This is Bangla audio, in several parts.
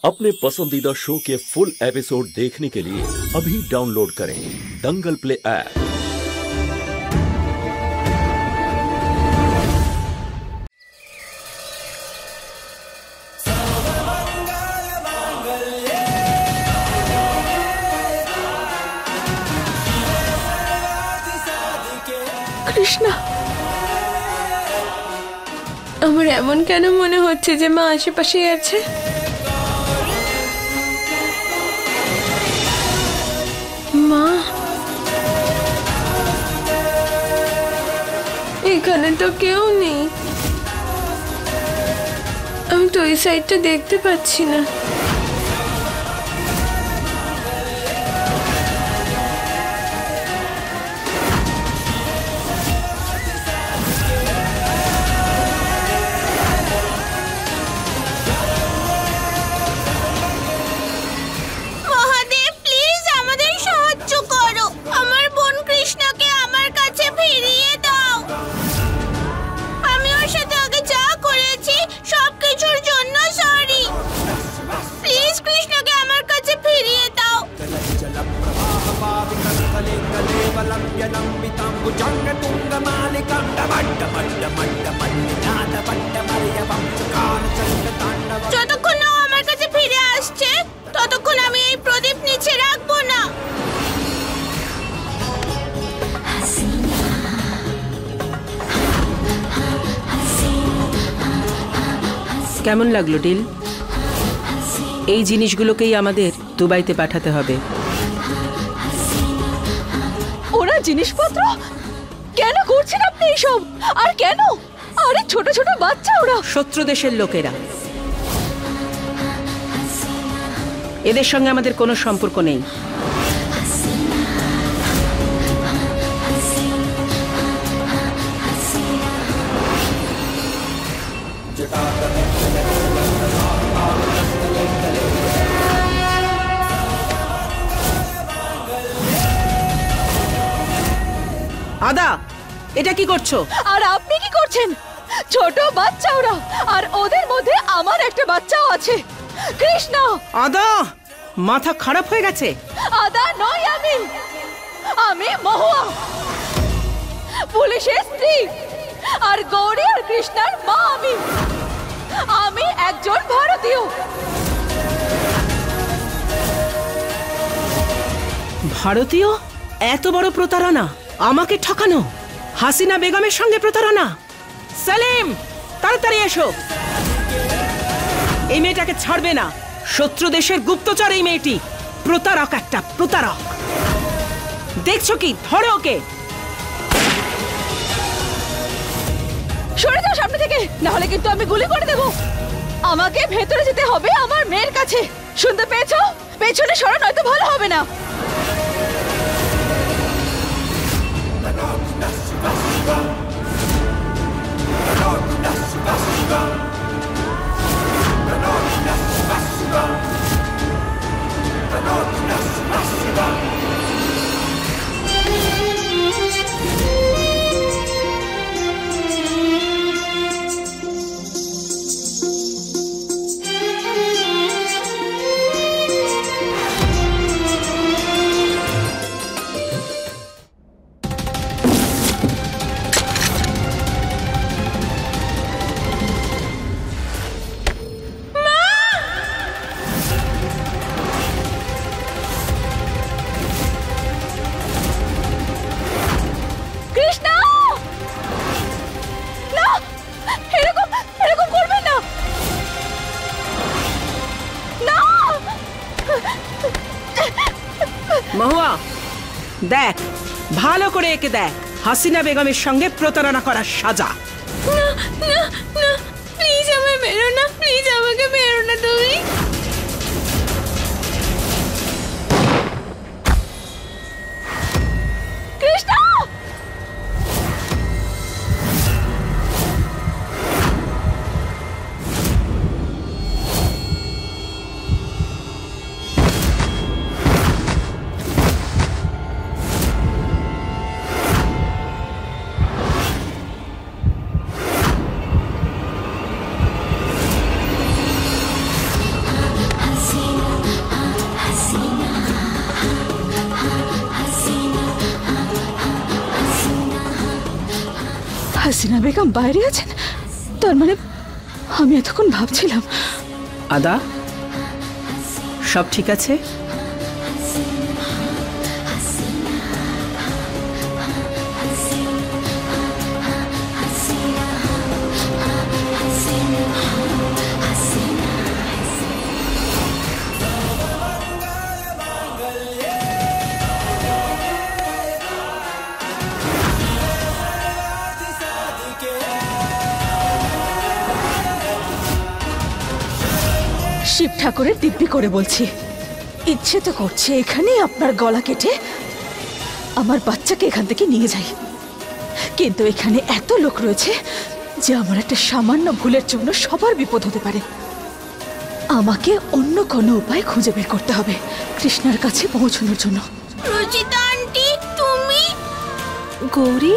अपने पसंदीदा शो के फुल एपिसोड देखने के लिए अभी डाउनलोड करें दंगल प्ले ऐप। কৃষ্ণা, আমার এমন কেন মনে হচ্ছে যে মা আশেপাশেই আছে? মা, এখানে তো কেউ নেই। আমি তো ওই সাইডটা দেখতে পাচ্ছি না। যতক্ষণ না আমার কাছে ফিরে আসছে ততক্ষণ আমি এই প্রদীপ নিচে রাখবো না। কেমন লাগলো ডিল? এই জিনিসগুলোকেই আমাদের দুবাইতে পাঠাতে হবে। ওরা জিনিসপত্র কেন করছেন আপনি এইসব? আর কেন? আরে ছোট ছোট বাচ্চা ওরা। শত্রু দেশের লোকেরা, এদের সঙ্গে আমাদের কোনো সম্পর্ক নেই। আদা, এটা কি করছো? আর আপনি কি করছেন? ছোট বাচ্চা ওরা, আর ওদের মধ্যে আমার একটা বাচ্চাও আছে। কৃষ্ণ! আদা, মাথা খারাপ হয়ে গেছে। আদা নয়, আমি মহুয়া, পুলিশের স্ত্রী, আর গৌরী আর কৃষ্ণার মা। আমি একজন ভারতীয়। ভারতীয়? এত বড় প্রতারণা! আমাকে ঠকানো, হাসিনা বেগমের সঙ্গে প্রতারণা। সালিম, তাড়াতাড়ি এসো। এই মেয়েটাকে ছাড়বে না। শত্রু দেশের গুপ্তচর এই মেয়েটি। প্রতারক, একটা প্রতারক। দেখছো কি? ধরো ওকে। সরে যাও সামনে থেকে, না হলে কিন্তু আমি গুলি করে দেব। আমাকে ভেতরে যেতে হবে আমার মেয়ের কাছে। শুনতে পেয়েছো? পেছনে সরা, নয়তো ভালো হবে না। মহুয়া, দেখ, ভালো করে একে দেখ। হাসিনা বেগমের সঙ্গে প্রতারণা করার সাজা। না না না, প্লিজ আমায় মেরো না, প্লিজ আমাকে মেরো না তুমি। কৃষ্ণ! হাসিনা বেগম বাইরে আছেন? তার মানে আমি এতক্ষণ ভাবছিলাম। আদা, সব ঠিক আছে? শিব ঠাকুরের দিব্যি করে বলছি, ইচ্ছে তো করছে এখানেই আপনার গলা কেটে আমার বাচ্চাকে এখান থেকে নিয়ে যাই, কিন্তু এখানে এত লোক রয়েছে যে আমার একটা সামান্য ভুলের জন্য সবার বিপদ হতে পারে। আমাকে অন্য কোনো উপায় খুঁজে বের করতে হবে কৃষ্ণার কাছে পৌঁছানোর জন্য। রুচিতা আন্টি, তুমি? গৌরী,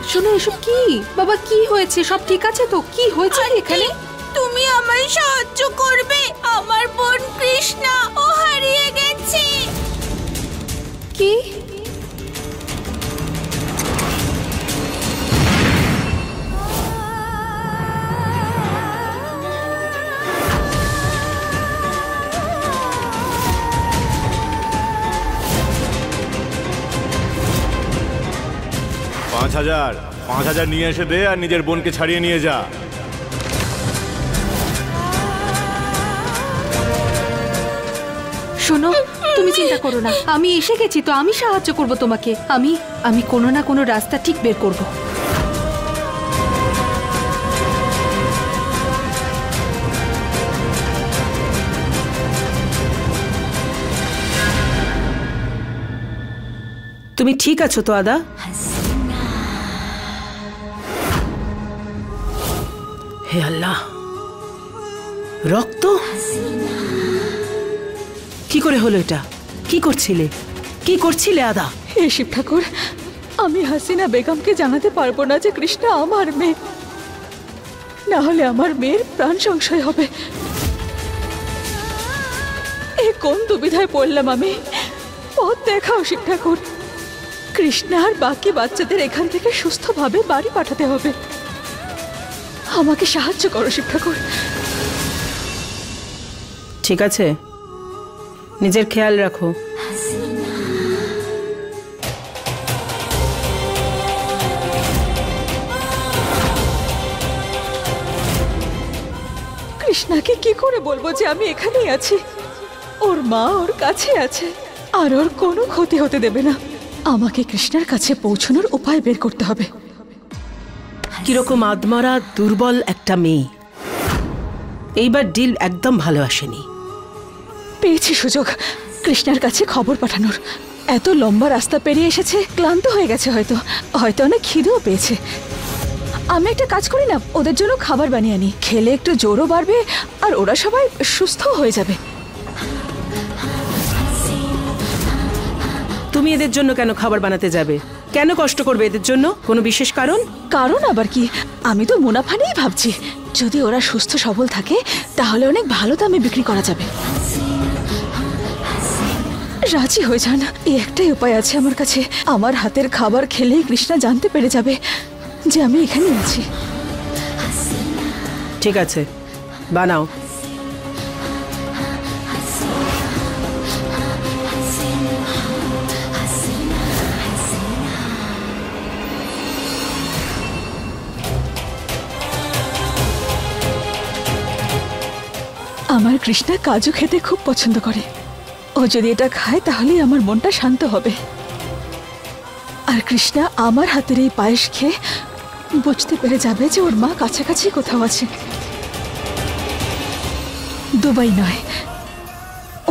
শোনো, এসব কি? বাবা, কি হয়েছে? সব ঠিক আছে তো? কি হয়েছে এখানে? তুমি আমায় সাহায্য করবে? আমার বোন কৃষ্ণা, ও হারিয়ে গেছে। কি? পাঁচ হাজার নিয়ে এসে দে আর নিজের বোনকে ছাড়িয়ে নিয়ে যা। শোনো, তুমি চিন্তা করো না, আমি এসে গেছি তো, আমি সাহায্য করব তোমাকে। আমি কোনো না কোনো রাস্তা ঠিক বের করব। তুমি ঠিক আছো তো আদা? হে আল্লাহ, রক্ত কি করে হলো এটা? কি করছিলে আদা? হে শিব ঠাকুর, আমি হাসিনা বেগমকে জানাতে পারবো না যে কৃষ্ণা আমার মেয়ে, না হলে আমার মেয়ের প্রাণ সংশয় হবে। এ কোন দুবিধায় পড়লাম আমি? পথ দেখাও শিব ঠাকুর। কৃষ্ণা আর বাকি বাচ্চাদের এখান থেকে সুস্থভাবে বাড়ি পাঠাতে হবে। আমাকে সাহায্য করো শিব ঠাকুর। ঠিক আছে, নিজের খেয়াল রাখো। কৃষ্ণাকে কি করে বলবো যে আমি এখানেই আছি? ওর মা ওর কাছে আছে আর ওর কোনো ক্ষতি হতে দেবে না। আমাকে কৃষ্ণার কাছে পৌঁছানোর উপায় বের করতে হবে। কিরকম আদমারা দুর্বল একটা মেয়ে, এইবার ডিল একদম ভালো আসেনি। পেয়েছি সুযোগ কৃষ্ণার কাছে খবর পাঠানোর। এত লম্বা রাস্তা পেরিয়ে এসেছে, ক্লান্ত হয়ে গেছে, হয়তো অনেক খিদেও পেয়েছে। আমি একটা কাজ করি না, ওদের জন্য খাবার বানিয়ে আনি, খেলে একটু জোরও বাড়বে আর ওরা সবাই সুস্থ হয়ে যাবে। তুমি এদের জন্য কেন খাবার বানাতে যাবে? কেন কষ্ট করবে এদের জন্য? কোনো বিশেষ কারণ? কারণ আবার কি? আমি তো মুনাফা নিয়েই ভাবছি। যদি ওরা সুস্থ সবল থাকে তাহলে অনেক ভালো দামে বিক্রি করা যাবে। রাজি হয়ে যান, এই একটাই উপায় আছে আমার কাছে। আমার হাতের খাবার খেলেই কৃষ্ণা জানতে পেরে যাবে যে আমি এখানে আছি। ঠিক আছে, বানাও। আমার কৃষ্ণা কাজু খেতে খুব পছন্দ করে। ও যদি এটা খায় তাহলেই আমার মনটা শান্ত হবে। আর কৃষ্ণা আমার হাতের এই পায়েস খেয়ে বুঝতে পেরে যাবে যে ওর মা কাছাকাছি কোথাও আছে। দুবাই নয়,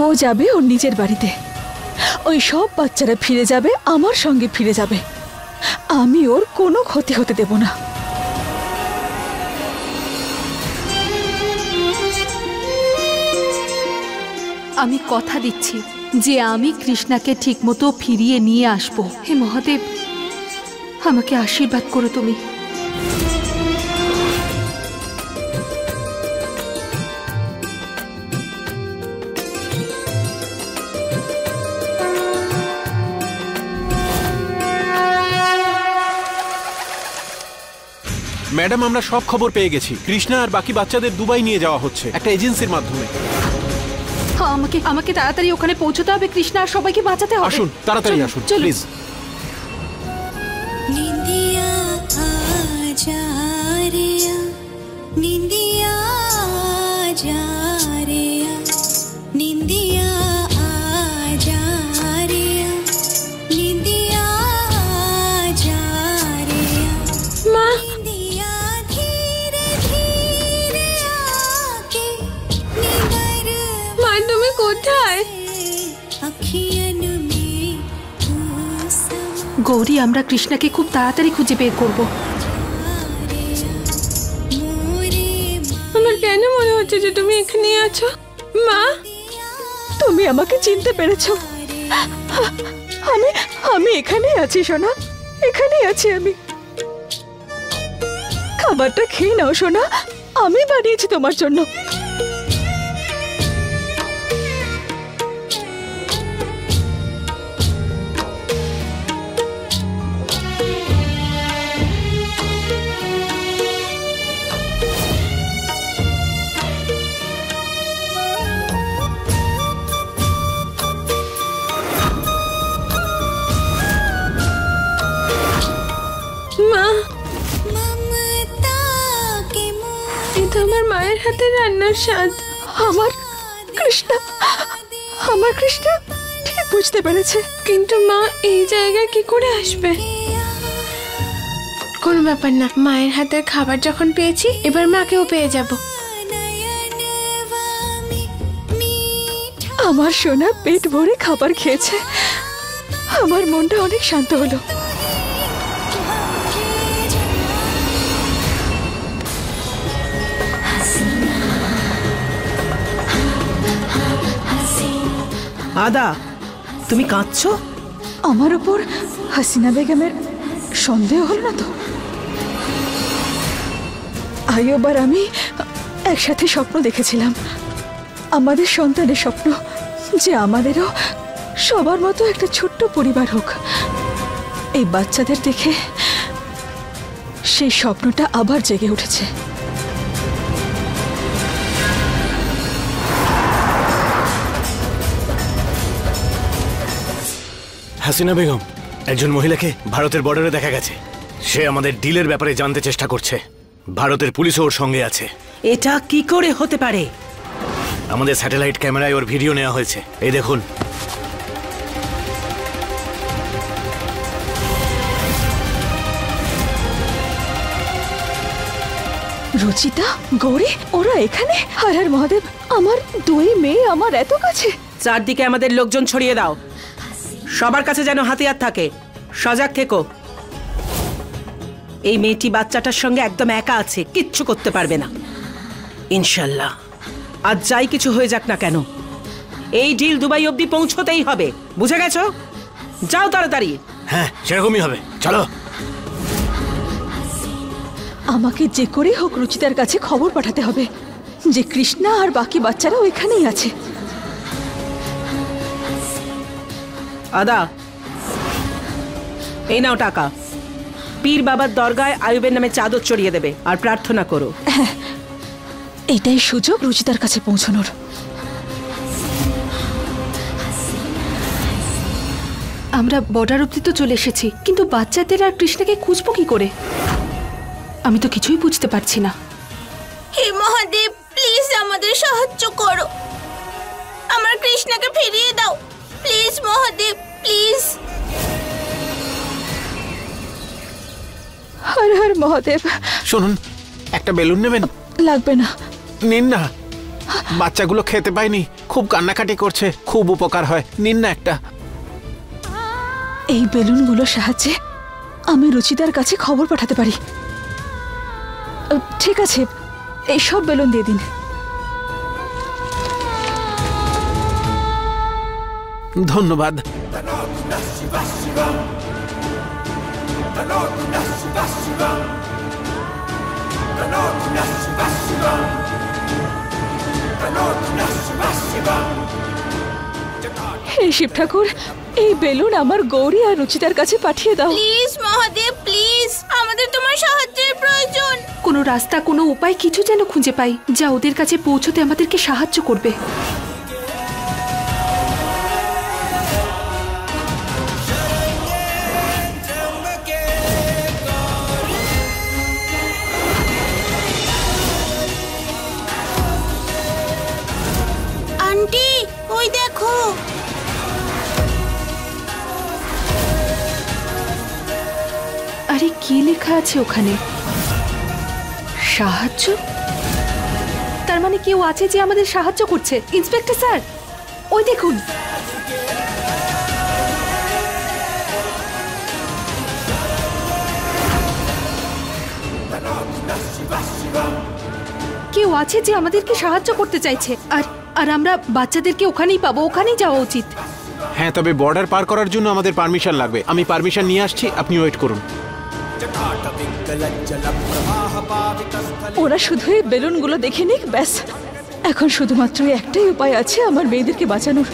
ও যাবে ওর নিজের বাড়িতে। ওই সব বাচ্চারা ফিরে যাবে, আমার সঙ্গে ফিরে যাবে। আমি ওর কোনো ক্ষতি হতে দেব না। আমি কথা দিচ্ছি যে আমি কৃষ্ণাকে ঠিকমতো ফিরিয়ে নিয়ে আসব। হে মহাদেব, আমাকে আশীর্বাদ করো তুমি। ম্যাডাম আমরা সব খবর পেয়ে গেছি। কৃষ্ণা আর বাকি বাচ্চাদের দুবাই নিয়ে যাওয়া হচ্ছে একটা এজেন্সির মাধ্যমে। আমাকে আমাকে তাড়াতাড়ি ওখানে পৌঁছতে হবে। কৃষ্ণা আর সবাইকে বাঁচাতে হবে। আসুন তাড়াতাড়ি আসুন প্লিজ। নিন্দিয়া আজা রেয়া, নিন্দিয়া আজা রেয়া, নিন্দিয়া আজা রেয়া, নিন্দিয়া আজা রেয়া। মা, নিন্দিয়া ধীরে ধীরে আকে নিদর। মা তুমি কোথায়? আখিয়ান মে গৌরী, আমরা কৃষ্ণাকে খুব তাড়াতাড়ি খুঁজে বের করব। আমার কেন মনে হচ্ছে যে তুমি এখানে আছো? মা, তুমি আমাকে চিনতে পেরেছো? আমি এখানেই আছি সোনা, এখানেই আছি আমি। খাবারটা খেয়ে নাও সোনা, আমি বানিয়েছি তোমার জন্য। মা, এটা আমার মায়ের হাতে রান্নার স্বাদ। আমার কৃষ্ণা, আমার কৃষ্ণা ঠিক বুঝতে পেরেছে। কিন্তু মা এই জায়গায় কি করে আসবে? কোনো ব্যাপার না, মায়ের হাতের খাবার যখন পেয়েছি এবার মাকেও পেয়ে যাব। আমার সোনা পেট ভরে খাবার খেয়েছে, আমার মনটা অনেক শান্ত হলো। আদা, তুমি কাঁদছো? আমার উপর হাসিনা বেগমের সন্দেহ হলো না তো? আইবার আমি একসাথে স্বপ্ন দেখেছিলাম, আমাদের সন্তানের স্বপ্ন, যে আমাদেরও সবার মতো একটা ছোট্ট পরিবার হোক। এই বাচ্চাদের দেখে সেই স্বপ্নটা আবার জেগে উঠেছে। হাসিনা বেগম, একজন মহিলাকে ভারতের বর্ডারে দেখা গেছে। সে আমাদের ডিলের ব্যাপারে জানতে চেষ্টা করছে। ভারতের পুলিশও ওর সঙ্গে আছে। এটা কি করে হতে পারে? আমাদের স্যাটেলাইট ক্যামেরায় ওর ভিডিও নেওয়া হয়েছে, এই দেখুন। রুচিতা, গৌরী, ওরা এখানে? হায় হায় মহাদেব, আমার দুই মেয়ে আমার এত কাছে। চারদিকে আমাদের লোকজন ছড়িয়ে দাও, সবার কাছে যেন হাতিয়ার থাকে। সজাগ থেকো। এই মেয়েটি বাচ্চাটার সঙ্গে একদম একা আছে, কিচ্ছু করতে পারবে না ইনশাল্লাহ। আজ যাই কিছু হয়ে যাক না কেন, এই ডিল দুবাই অবধি পৌঁছতেই হবে, বুঝে গেছো? যাও তাড়াতাড়ি। হ্যাঁ, সেরকমই হবে, চলো। আমাকে যে করে হোক রুচিতার কাছে খবর পাঠাতে হবে যে কৃষ্ণা আর বাকি বাচ্চারা ওইখানেই আছে। আদা, এই নাও টাকা। পীর বাবার দরগায় আয়ুবের নামে চাদর চড়িয়ে দেবে আর প্রার্থনা করো। হ্যাঁ, এটাই সুযোগ রুচিতার কাছে পৌঁছানোর। আমরা বর্ডার অবধি তো চলে এসেছি, কিন্তু বাচ্চাদের আর কৃষ্ণাকে খুঁজবো কি করে? আমি তো কিছুই বুঝতে পারছি না। হে মহাদেব, প্লিজ আমাদের সাহায্য করো, আমার কৃষ্ণাকে ফিরিয়ে দাও প্লিজ মহাদেব, প্লিজ। হর হর মহাদেব। শুনুন, একটা বেলুন নেবেন? লাগবে না। নিন না, বাচ্চাগুলো খেতে পায়নি, খুব কান্নাকাটি করছে, খুব উপকার হয়, নিন না একটা। এই বেলুনগুলোর সাহায্যে আমি রুচিতার কাছে খবর পাঠাতে পারি। ঠিক আছে, এই সব বেলুন দিয়ে দিন। ধন্যবাদ। হে শিব ঠাকুর, এই বেলুন আমার গৌরী আর রুচিতার কাছে পাঠিয়ে দাও। প্লিজ মহাদেব, প্লিজ, আমাদের তোমার সাহায্যের প্রয়োজন। কোনো রাস্তা, কোনো উপায় কিছু যেন খুঁজে পাই যা ওদের কাছে পৌঁছতে আমাদেরকে সাহায্য করবে। আন্টি, ওই দেখো। আরে কি লেখা আছে ওখানে? সাহায্য? তার মানে কেউ আছে যে আমাদের সাহায্য করছে। ইন্সপেক্টর স্যার, ওই দেখুন। কেউ আছে যে আমাদেরকে সাহায্য করতে চাইছে, আর আমরা বাচ্চাদেরকে ওখানেই পাবো, ওখানেই যাওয়া উচিত। হ্যাঁ, তবে বর্ডার পার করার জন্য আমাদের পারমিশন লাগবে। আমি পারমিশন নিয়ে আসছি, আপনি ওয়েট করুন। ওরা শুধু এই বেলুনগুলো দেখে নিক, ব্যাস। এখন শুধুমাত্র একটাই উপায় আছে আমার মেয়েদেরকে বাঁচানোর।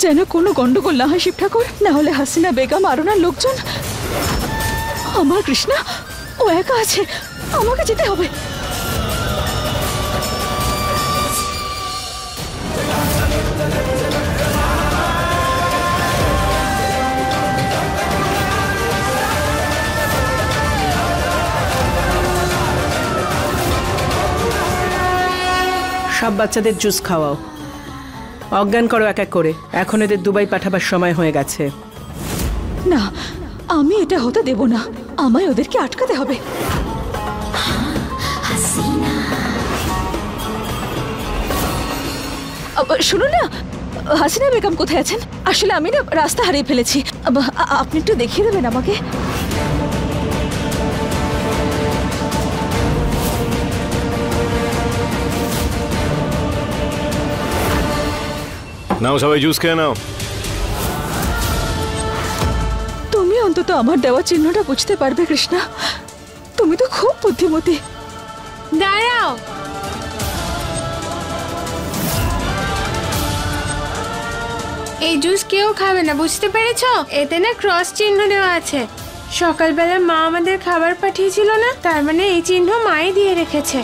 যেন কোনো গন্ডগোল না হয় শিব ঠাকুর, না হলে হাসিনা বেগম আর ওনার লোকজন। আমার কৃষ্ণা, ও একা আছে, আমাকে যেতে হবে। সব বাচ্চাদের জুস খাওয়াও, অজ্ঞান করো এক এক করে। এখন এদের দুবাই পাঠাবার সময় হয়ে গেছে। না, আমি এটা হতে দেব না। আমায় ওদেরকে আটকাতে হবে। শুনুন না, হাসিনা বেগম কোথায় আছেন? আসলে আমি না রাস্তা হারিয়ে ফেলেছি। আপনি একটু দেখিয়ে দেবেন আমাকে? নাও সবাই জুস খেয়ে নাও। তুমি অন্তত আমার দেওয়া চিহ্নটা বুঝতে পারবে কৃষ্ণা। তুমি তো খুব বুদ্ধিমতী। দাঁড়াও, এই জুস কেউ খাবে না, বুঝতে পেরেছো? এতে না ক্রস চিহ্ন দেওয়া আছে। সকালবেলা মা আমাদের খাবার পাঠিয়েছিল না, তার মানে এই চিহ্ন মাই দিয়ে রেখেছে।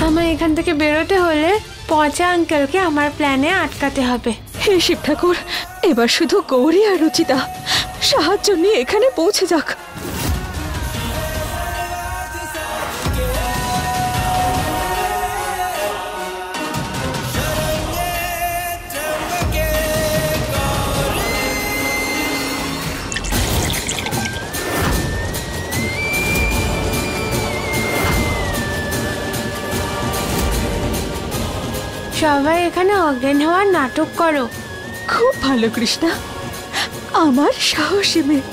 আমার এখান থেকে বেরোতে হলে পচা আঙ্কেলকে আমার প্ল্যানে আটকাতে হবে। হে শিব ঠাকুর, এবার শুধু গৌরী আর রুচিতা সাহায্য নিয়ে এখানে পৌঁছে যাক। সবাই এখানে অজ্ঞান হওয়ার নাটক করো। খুব ভালো কৃষ্ণা, আমার সাহসী মেয়ে।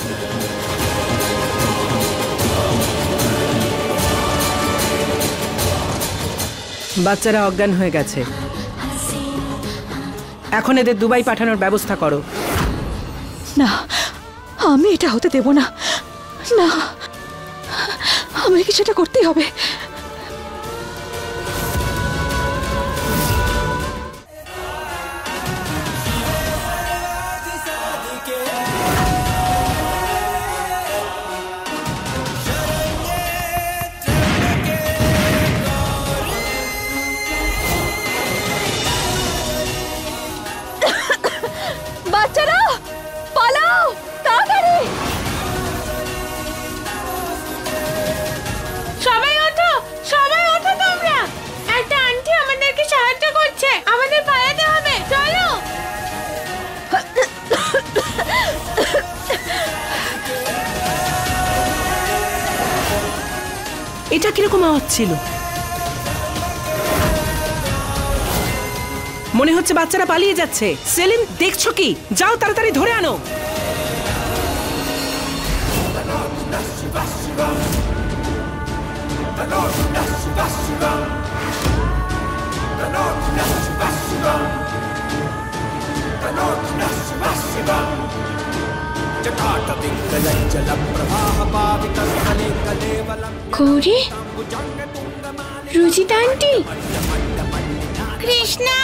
বাচ্চারা অজ্ঞান হয়ে গেছে, এখন এদের দুবাই পাঠানোর ব্যবস্থা করো। না, আমি এটা হতে দেব না। না, আমাকে কিছুটা করতেই হবে। বাচ্চারা পালাও, তাড়াতাড়ি! সবাই ওঠো, সবাই ওঠো তোমরা। একটা আন্টি আমাদেরকে সাহায্য করছে, আমাদের পালাতে হবে, চলো। এটা কিরকম আওয়াজ ছিল? মনে হচ্ছে বাচ্চারা পালিয়ে যাচ্ছে। সেলিম, দেখছো কি? যাও তাড়াতাড়ি ধরে আনো। গৌরী, রুচিতা আন্টি, কৃষ্ণা,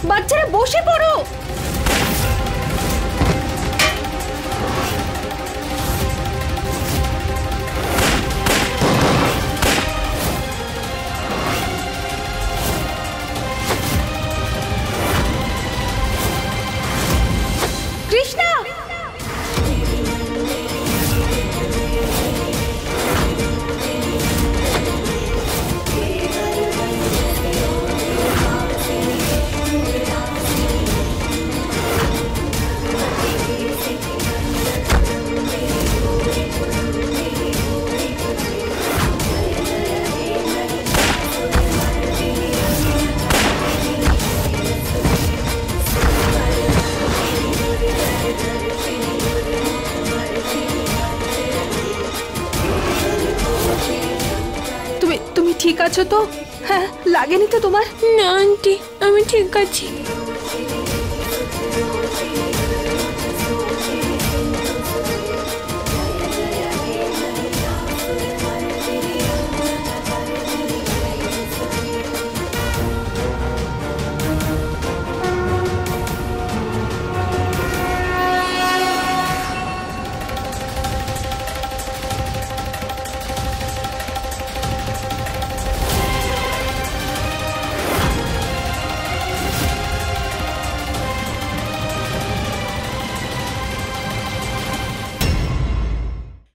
বাচ্চারা বসে পড়ো। কৃষ্ণা, তুমি ঠিক আছো তো? হ্যাঁ, লাগেনি তো তোমার? না আন্টি, আমি ঠিক আছি।